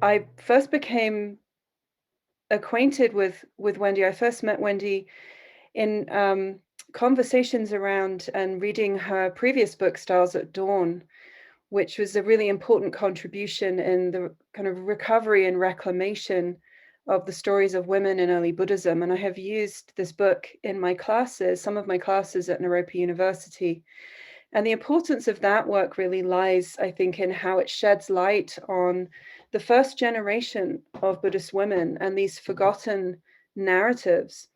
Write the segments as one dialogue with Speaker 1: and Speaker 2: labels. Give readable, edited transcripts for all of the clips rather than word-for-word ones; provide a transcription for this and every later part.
Speaker 1: I first became acquainted with Wendy. I first met Wendy in conversations around and reading her previous book, Stars at Dawn, which was a really important contribution in the kind of recovery and reclamation of the stories of women in early Buddhism. And I have used this book in my classes, some of my classes at Naropa University. And the importance of that work really lies, I think, in how it sheds light on the first generation of Buddhist women and these forgotten narratives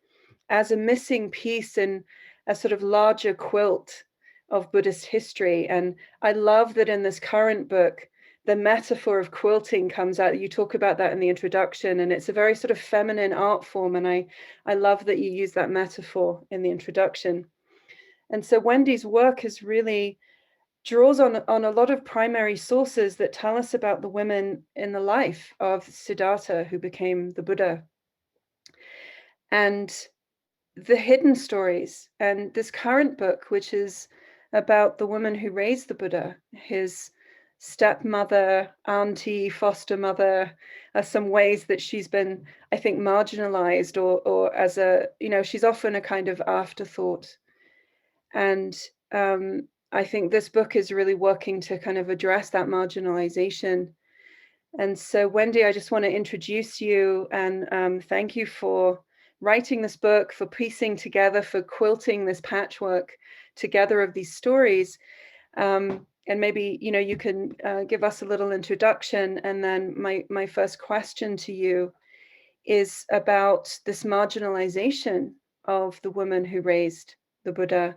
Speaker 1: as a missing piece in a sort of larger quilt of Buddhist history. And I love that in this current book, the metaphor of quilting comes out. You talk about that in the introduction, and it's a very sort of feminine art form. And I love that you use that metaphor in the introduction. And so Wendy's work is really draws on a lot of primary sources that tell us about the women in the life of Siddhartha, who became the Buddha, and the hidden stories. And this current book, which is about the woman who raised the Buddha, his stepmother, auntie, foster mother, are some ways that she's been, I think, marginalized or as a, she's often a kind of afterthought. And I think this book is really working to kind of address that marginalization. And so, Wendy, I just want to introduce you and thank you for writing this book, for piecing together, for quilting this patchwork together of these stories. And maybe, you can give us a little introduction. And then my first question to you is about this marginalization of the woman who raised the Buddha,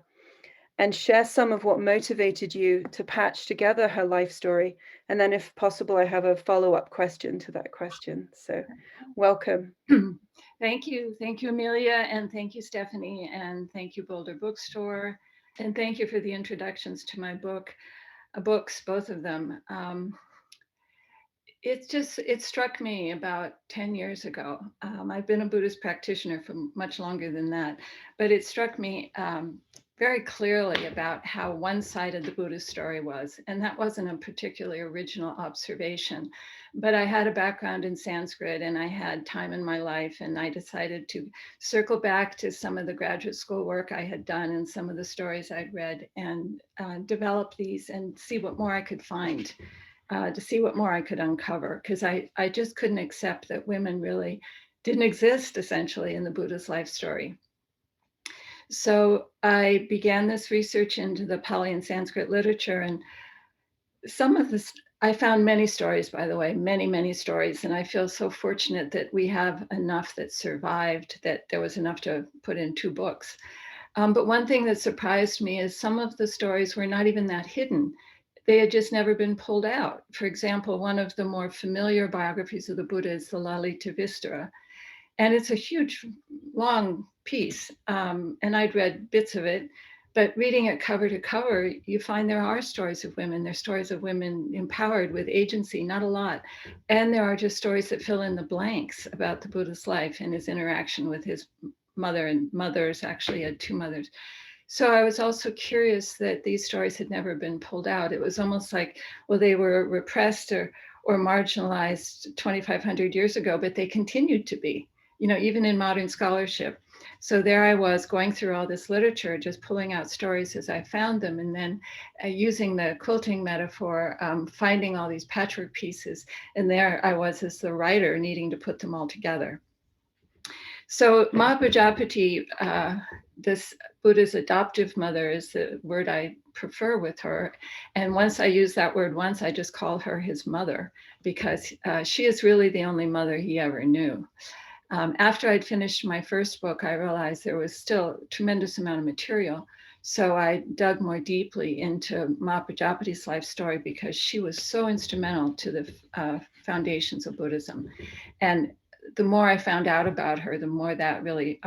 Speaker 1: and share some of what motivated you to patch together her life story. And then if possible, I have a follow-up question to that question. So welcome.
Speaker 2: Thank you. Thank you, Amelia. And thank you, Stephanie. And thank you, Boulder Bookstore. And thank you for the introductions to my books, both of them. It struck me about 10 years ago. I've been a Buddhist practitioner for much longer than that, but it struck me very clearly about how one-sided the Buddhist story was. And that wasn't a particularly original observation, but I had a background in Sanskrit and I had time in my life, and I decided to circle back to some of the graduate school work I had done and some of the stories I'd read and develop these and see what more I could find. To see what more I could uncover, because I just couldn't accept that women really didn't exist essentially in the Buddha's life story. So I began this research into the Pali and Sanskrit literature, and some of this, I found many stories, by the way, many stories, and I feel so fortunate that we have enough that survived, that there was enough to put in 2 books. But one thing that surprised me is some of the stories were not even that hidden. They had just never been pulled out. For example, one of the more familiar biographies of the Buddha is the Lalita Vistara. And it's a huge, long piece. And I'd read bits of it, but reading it cover to cover, you find there are stories of women. There's stories of women empowered with agency, not a lot. And there are just stories that fill in the blanks about the Buddha's life and his interaction with his mother and mothers. Actually, he had 2 mothers. So I was also curious that these stories had never been pulled out. It was almost like, well, they were repressed or marginalized 2,500 years ago, but they continued to be, even in modern scholarship. So there I was going through all this literature, just pulling out stories as I found them, and then using the quilting metaphor, finding all these patchwork pieces. And there I was as the writer needing to put them all together. So Mahapajapati, this Buddha's adoptive mother, is the word I prefer with her. And once I use that word once, I just call her his mother, because she is really the only mother he ever knew. After I'd finished my first book, I realized there was still a tremendous amount of material. So I dug more deeply into Mahapajapati's life story, because she was so instrumental to the foundations of Buddhism. And the more I found out about her, the more that really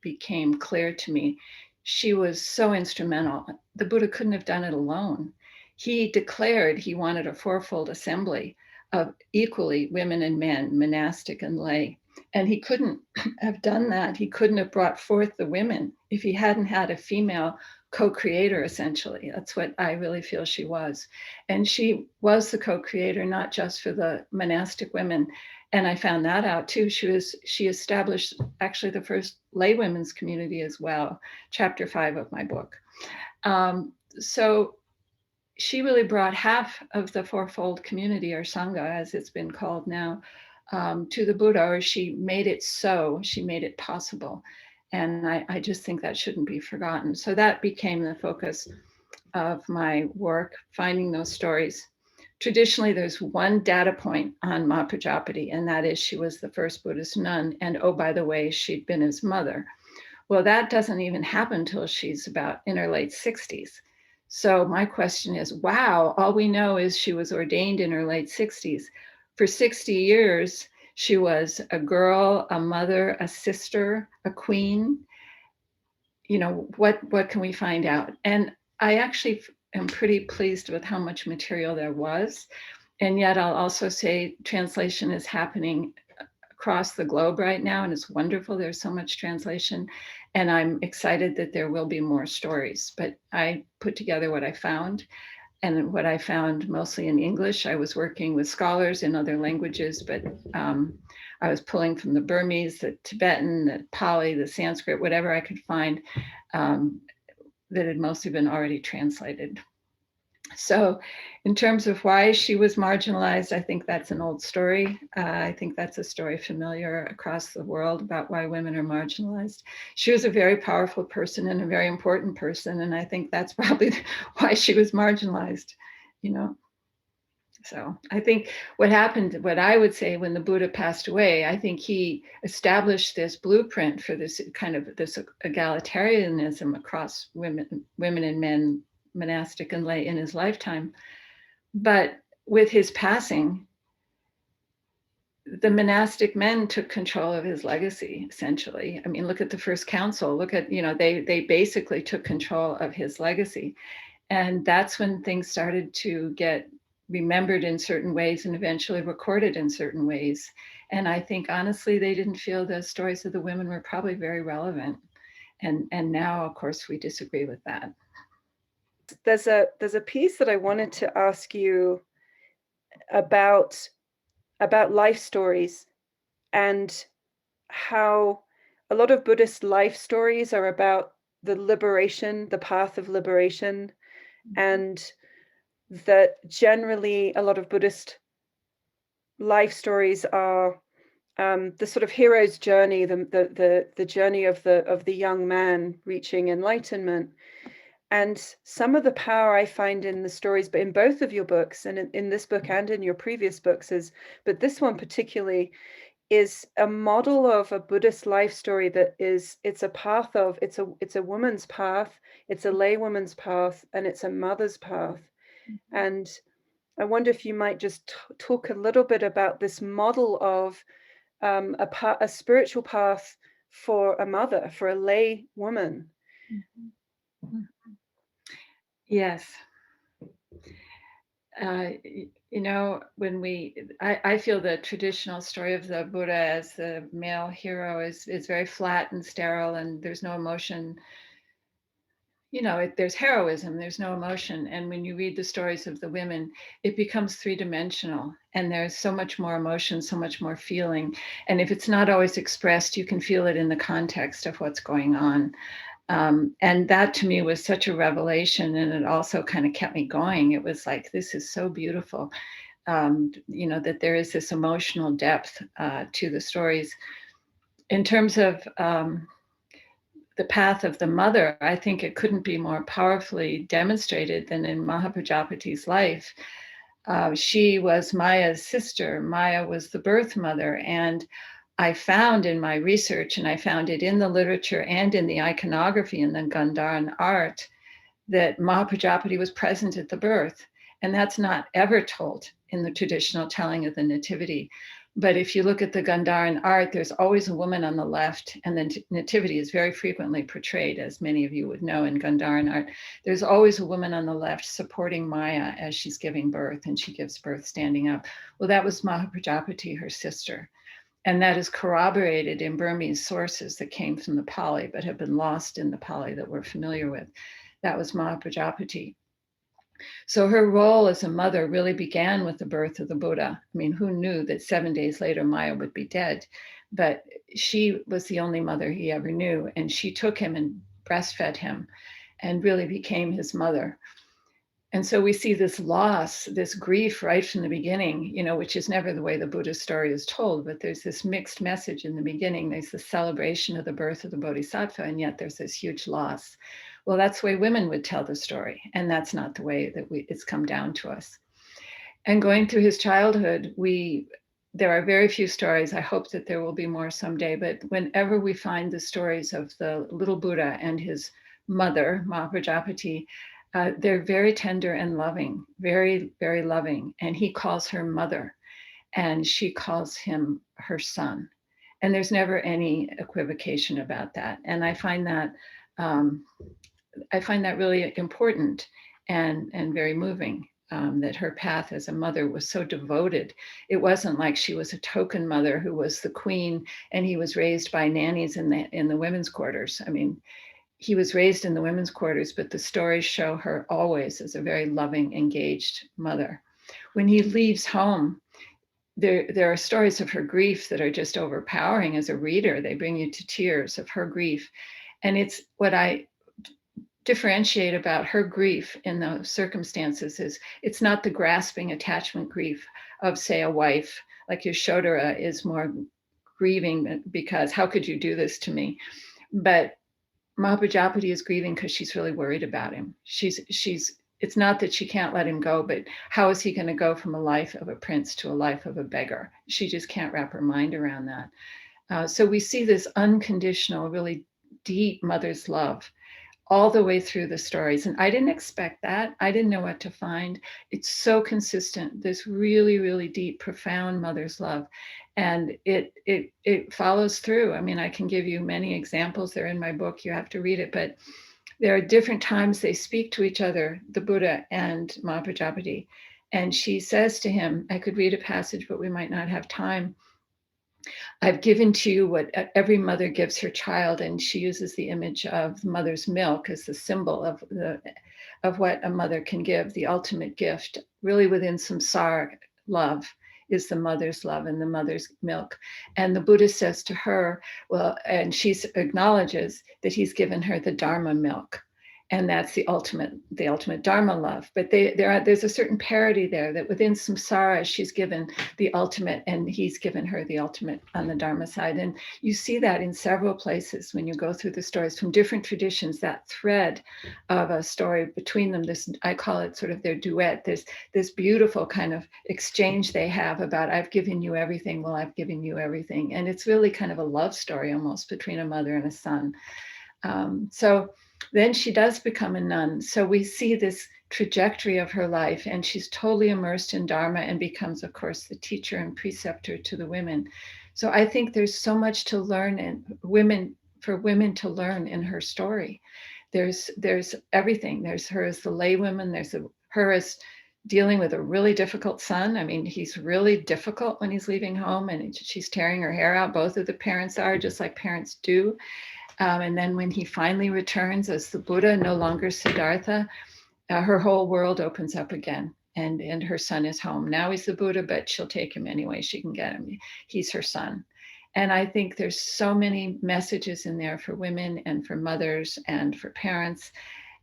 Speaker 2: became clear to me. She was so instrumental. The Buddha couldn't have done it alone. He declared he wanted a fourfold assembly of equally women and men, monastic and lay. And he couldn't have done that. He couldn't have brought forth the women if he hadn't had a female co-creator, essentially. That's what I really feel she was. And she was the co-creator, not just for the monastic women. And I found that out too. She established actually the first lay women's community as well, chapter 5 of my book. So she really brought half of the fourfold community, or Sangha, as it's been called now, to the Buddha, or she made it so, she made it possible. And I just think that shouldn't be forgotten. So that became the focus of my work, finding those stories. Traditionally, there's one data point on Mahapajapati, and that is she was the first Buddhist nun. And oh, by the way, she'd been his mother. Well, that doesn't even happen until she's about in her late 60s. So my question is, wow, all we know is she was ordained in her late 60s. For 60 years, she was a girl, a mother, a sister, a queen. You know, what can we find out? And I actually am pretty pleased with how much material there was. And yet I'll also say translation is happening across the globe right now, and it's wonderful. There's so much translation, and I'm excited that there will be more stories. But I put together what I found, and what I found mostly in English. I was working with scholars in other languages, but I was pulling from the Burmese, the Tibetan, the Pali, the Sanskrit, whatever I could find that had mostly been already translated. So in terms of why she was marginalized, I think that's an old story. I think that's a story familiar across the world about why women are marginalized. She was a very powerful person and a very important person. And I think that's probably why she was marginalized, you know. So I think what happened, what I would say when the Buddha passed away, I think he established this blueprint for this kind of this egalitarianism across women and men, monastic and lay, in his lifetime. But with his passing, the monastic men took control of his legacy, essentially. I mean, look at the first council. Look at, you know, they basically took control of his legacy. And that's when things started to get remembered in certain ways and eventually recorded in certain ways. And I think, honestly, they didn't feel the stories of the women were probably very relevant. And now, of course, we disagree with that.
Speaker 1: There's a piece that I wanted to ask you about life stories, and how a lot of Buddhist life stories are about the liberation, the path of liberation, and that generally a lot of Buddhist life stories are the sort of hero's journey, the journey of the young man reaching enlightenment. And some of the power I find in the stories, but in both of your books, and in this book and in your previous books, but this one particularly is a model of a Buddhist life story that it's a path of, it's a woman's path, it's a lay woman's path, and it's a mother's path. Mm-hmm. And I wonder if you might just talk a little bit about this model of a spiritual path for a mother, for a lay woman.
Speaker 2: Mm-hmm. Yes. You know, I feel the traditional story of the Buddha as the male hero is very flat and sterile, and there's no emotion. You know, there's heroism, there's no emotion. And when you read the stories of the women, it becomes three-dimensional, and there's so much more emotion, so much more feeling. And if it's not always expressed, you can feel it in the context of what's going on. And that to me was such a revelation, and it also kind of kept me going. It was like, this is so beautiful, you know, that there is this emotional depth to the stories. In terms of the path of the mother, I think it couldn't be more powerfully demonstrated than in Mahapajapati's life. She was Maya's sister. Maya was the birth mother. And I found in my research, and I found it in the literature and in the iconography and the Gandharan art, that Mahapajapati was present at the birth. And that's not ever told in the traditional telling of the Nativity. But if you look at the Gandharan art, there's always a woman on the left, and the Nativity is very frequently portrayed, as many of you would know in Gandharan art. There's always a woman on the left supporting Maya as she's giving birth, and she gives birth standing up. Well, that was Mahapajapati, her sister. And that is corroborated in Burmese sources that came from the Pali, but have been lost in the Pali that we're familiar with. that was Mahapajapati. So her role as a mother really began with the birth of the Buddha. I mean, who knew that 7 days later Maya would be dead? But she was the only mother he ever knew, and she took him and breastfed him and really became his mother. And so we see this loss, this grief right from the beginning, which is never the way the Buddha's story is told, but there's this mixed message in the beginning. There's the celebration of the birth of the Bodhisattva, and yet there's this huge loss. Well, that's the way women would tell the story, and that's not the way that it's come down to us. And going through his childhood, there are very few stories. I hope that there will be more someday, but whenever we find the stories of the little Buddha and his mother, Mahapajapati, they're very tender and loving, very, very loving. And he calls her mother, and she calls him her son. And there's never any equivocation about that. And I find that really important and very moving. That her path as a mother was so devoted. It wasn't like she was a token mother who was the queen and he was raised by nannies in the women's quarters. I mean, he was raised in the women's quarters, but the stories show her always as a very loving, engaged mother. When he leaves home, there are stories of her grief that are just overpowering as a reader. They bring you to tears of her grief. And it's what I differentiate about her grief in those circumstances is it's not the grasping attachment grief of, say, a wife like Yashodhara is more grieving because how could you do this to me? But Mahapajapati is grieving because she's really worried about him. It's not that she can't let him go, but how is he going to go from a life of a prince to a life of a beggar? She just can't wrap her mind around that. So we see this unconditional, really deep mother's love all the way through the stories. And I didn't expect that. I didn't know what to find. It's so consistent, this really, really deep, profound mother's love. And it follows through. I mean, I can give you many examples. They're in my book. You have to read it. But there are different times they speak to each other, the Buddha and Mahapajapati. And she says to him, I could read a passage, but we might not have time. I've given to you what every mother gives her child, and she uses the image of mother's milk as the symbol of what a mother can give, the ultimate gift. Really, within samsara, love is the mother's love and the mother's milk. And the Buddha says to her, well, and she acknowledges that he's given her the Dharma milk. And that's the ultimate Dharma love. But there's a certain parity there that within samsara, she's given the ultimate and he's given her the ultimate on the Dharma side. And you see that in several places when you go through the stories from different traditions, that thread of a story between them, this, I call it sort of their duet. There's this beautiful kind of exchange they have about, I've given you everything, well, I've given you everything. And it's really kind of a love story almost between a mother and a son. So then she does become a nun. So we see this trajectory of her life, and she's totally immersed in Dharma and becomes, of course, the teacher and preceptor to the women. So I think there's so much to learn for women to learn in her story. There's everything. There's her as the laywoman. There's her as dealing with a really difficult son. I mean, he's really difficult when he's leaving home, and she's tearing her hair out. Both of the parents are, just like parents do. And then when he finally returns as the Buddha, no longer Siddhartha, her whole world opens up again. And her son is home. Now he's the Buddha, but she'll take him anyway. She can get him. He's her son. And I think there's so many messages in there for women and for mothers and for parents.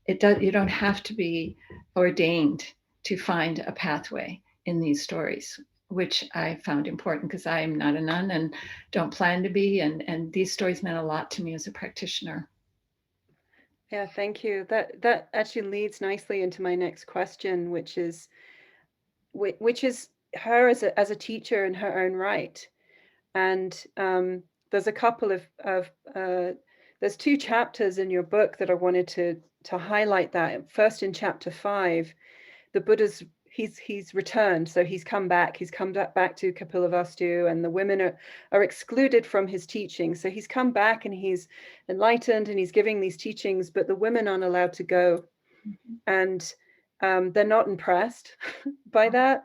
Speaker 2: You don't have to be ordained to find a pathway in these stories, which I found important because I am not a nun and don't plan to be. And these stories meant a lot to me as a practitioner.
Speaker 1: Yeah, thank you. That actually leads nicely into my next question, which is her as a teacher in her own right. And there's a couple of there's 2 chapters in your book that I wanted to highlight that. First, in chapter 5, the Buddha's he's returned, so he's come back to Kapilavastu, and the women are excluded from his teaching. So he's come back and he's enlightened and he's giving these teachings, but the women aren't allowed to go. And they're not impressed by that.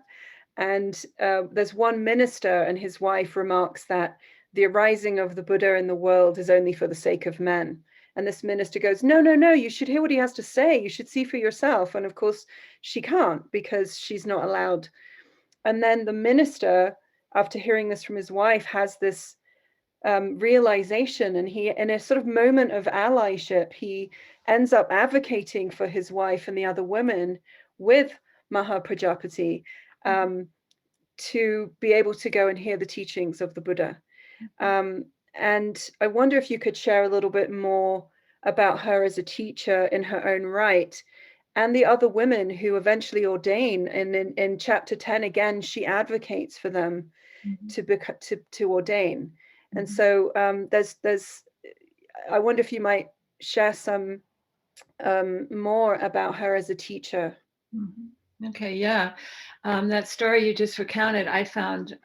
Speaker 1: And there's one minister and his wife remarks that the arising of the Buddha in the world is only for the sake of men. And this minister goes, no, no, no, you should hear what he has to say. You should see for yourself. And of course, she can't because she's not allowed. And then the minister, after hearing this from his wife, has this realization, and he, in a sort of moment of allyship, he ends up advocating for his wife and the other women with Mahapajapati to be able to go and hear the teachings of the Buddha. And I wonder if you could share a little bit more about her as a teacher in her own right, and the other women who eventually ordain. And in chapter 10, again, she advocates for them to ordain. And so there's I wonder if you might share some more about her as a teacher.
Speaker 2: Okay, yeah. That story you just recounted, I found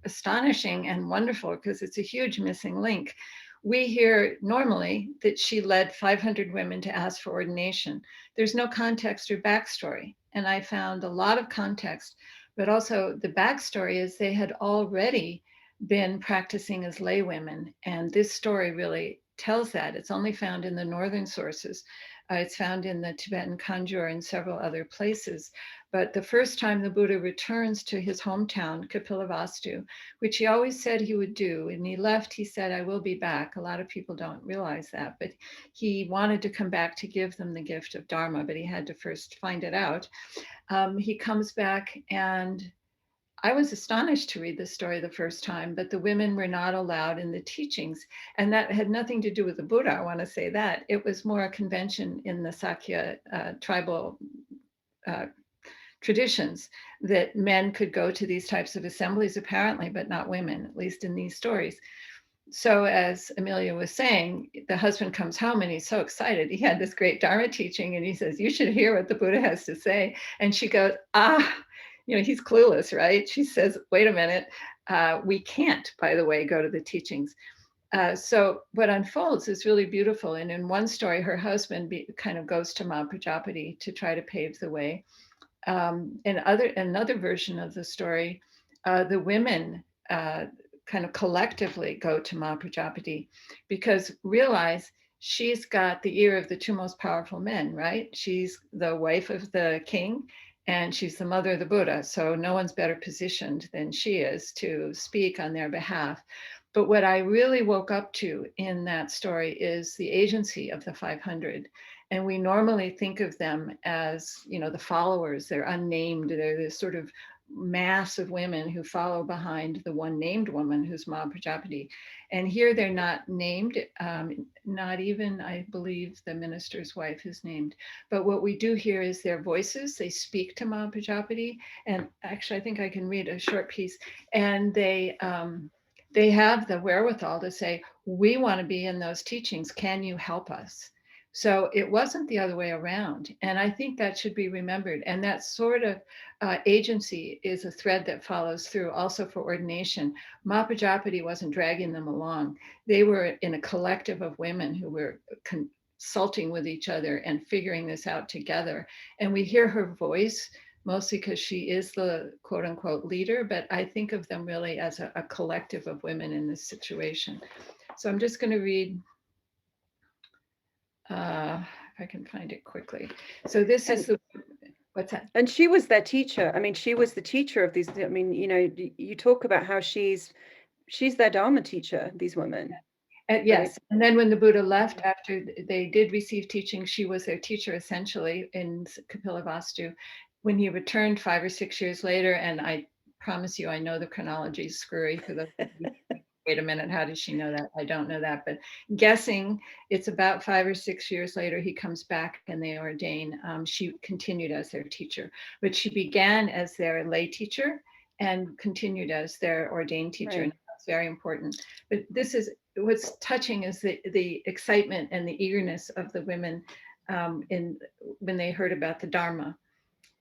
Speaker 2: astonishing and wonderful because it's a huge missing link. We hear normally that she led 500 women to ask for ordination. There's no context or backstory. And I found a lot of context, but also the backstory is they had already been practicing as lay women. And this story really tells that. It's only found in the northern sources. It's found in the Tibetan Kanjur and several other places. But the first time the Buddha returns to his hometown, Kapilavastu, which he always said he would do, and he left, he said, I will be back. A lot of people don't realize that, but he wanted to come back to give them the gift of Dharma, but he had to first find it out. He comes back, and I was astonished to read this story the first time, but the women were not allowed in the teachings. And that had nothing to do with the Buddha, I want to say that. It was more a convention in the Sakya tribal traditions that men could go to these types of assemblies, apparently, but not women, at least in these stories. So as Amelia was saying, the husband comes home and he's so excited. He had this great Dharma teaching and he says, you should hear what the Buddha has to say. And she goes, he's clueless, right? She says, wait a minute, we can't, by the way, go to the teachings. So what unfolds is really beautiful. And in one story, her husband kind of goes to Mahapajapati to try to pave the way. Another version of the story, the women kind of collectively go to Mahapajapati because realize she's got the ear of the two most powerful men, right? She's the wife of the king and she's the mother of the Buddha. So no one's better positioned than she is to speak on their behalf. But what I really woke up to in that story is the agency of the 500. And we normally think of them as, the followers. They're unnamed. They're this sort of mass of women who follow behind the one named woman who's Mahapajapati. And here they're not named, not even, I believe, the minister's wife is named. But what we do hear is their voices. They speak to Mahapajapati. And actually, I think I can read a short piece. And they have the wherewithal to say, we want to be in those teachings. Can you help us? So it wasn't the other way around. And I think that should be remembered. And that sort of agency is a thread that follows through also for ordination. Mahapajapati wasn't dragging them along. They were in a collective of women who were consulting with each other and figuring this out together. And we hear her voice mostly because she is the quote unquote leader, but I think of them really as a collective of women in this situation. So I'm just going to read if I can find it quickly. So this is what's that?
Speaker 1: And she was their teacher. I mean, she was the teacher of these. I mean, you talk about how she's their Dharma teacher, these women.
Speaker 2: Yes. Right? And then when the Buddha left, after they did receive teaching, she was their teacher essentially in Kapilavastu. When he returned 5 or 6 years later, and I promise you, I know the chronology is screwy for the wait a minute, how does she know that? I don't know that, but guessing it's about 5 or 6 years later, he comes back and they ordain. She continued as their teacher, but she began as their lay teacher and continued as their ordained teacher. Right. And that's very important. But this is what's touching is the excitement and the eagerness of the women when they heard about the Dharma.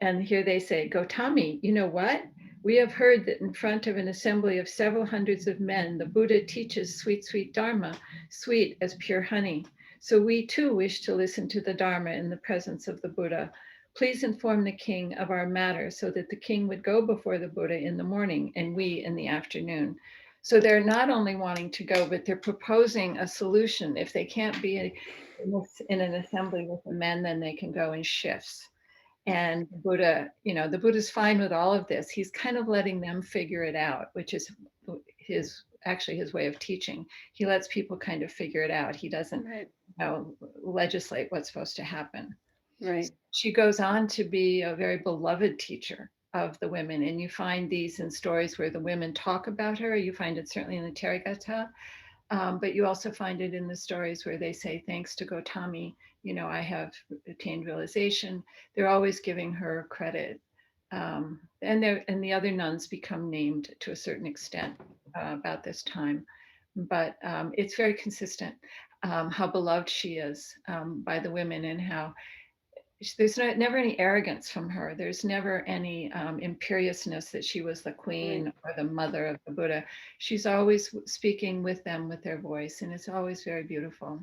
Speaker 2: And here they say, Gautami, you know what? We have heard that in front of an assembly of several hundreds of men, the Buddha teaches sweet, sweet Dharma, sweet as pure honey. So we too wish to listen to the Dharma in the presence of the Buddha. Please inform the king of our matter so that the king would go before the Buddha in the morning and we in the afternoon. So they're not only wanting to go, but they're proposing a solution. If they can't be in an assembly with the men, then they can go in shifts. And Buddha, the Buddha's fine with all of this. He's kind of letting them figure it out, which is actually his way of teaching. He lets people kind of figure it out. He doesn't
Speaker 1: Right.
Speaker 2: legislate what's supposed to happen.
Speaker 1: Right.
Speaker 2: She goes on to be a very beloved teacher of the women. And you find these in stories where the women talk about her. You find it certainly in the Therigatha. But you also find it in the stories where they say, thanks to Gotami, I have attained realization. They're always giving her credit. And the other nuns become named to a certain extent about this time. But it's very consistent how beloved she is by the women, and how there's never any arrogance from her. There's never any imperiousness that she was the queen
Speaker 1: Right.
Speaker 2: or the mother of the Buddha. She's always speaking with them with their voice, and it's always very beautiful.